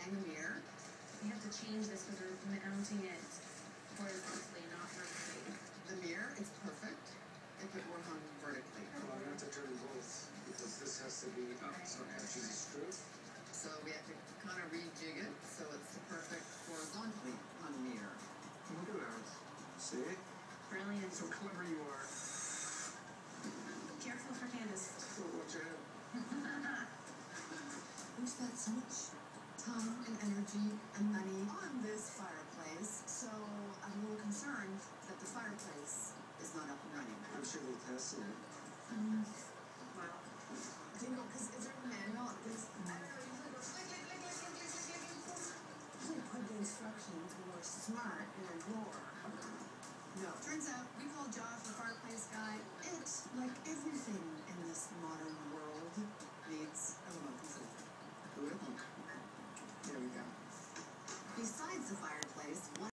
in the mirror. We have to change this because we're mounting it horizontally, not vertically. The mirror, it's perfect if it were hung vertically. Well, I'm going to have to turn both because this has to be up, so I have to use a screw. So we have to kind of rejig it so it's the perfect horizontally hung mirror. Look at that. See? Brilliant. So clever you are. Careful for Candace. So watch your head. We spent so much time and energy and money on this fireplace, so I'm a little concerned that the fireplace is not up and running. I'm sure they tested it. Wow. You know, because it's a manual. It's, I don't know, you put the instructions more smart in a drawer. No. Turns out, we called Josh the fireplace guy. It's like everything in this modern world needs a remote control. Who would have thunk? Here we go. Besides the fireplace,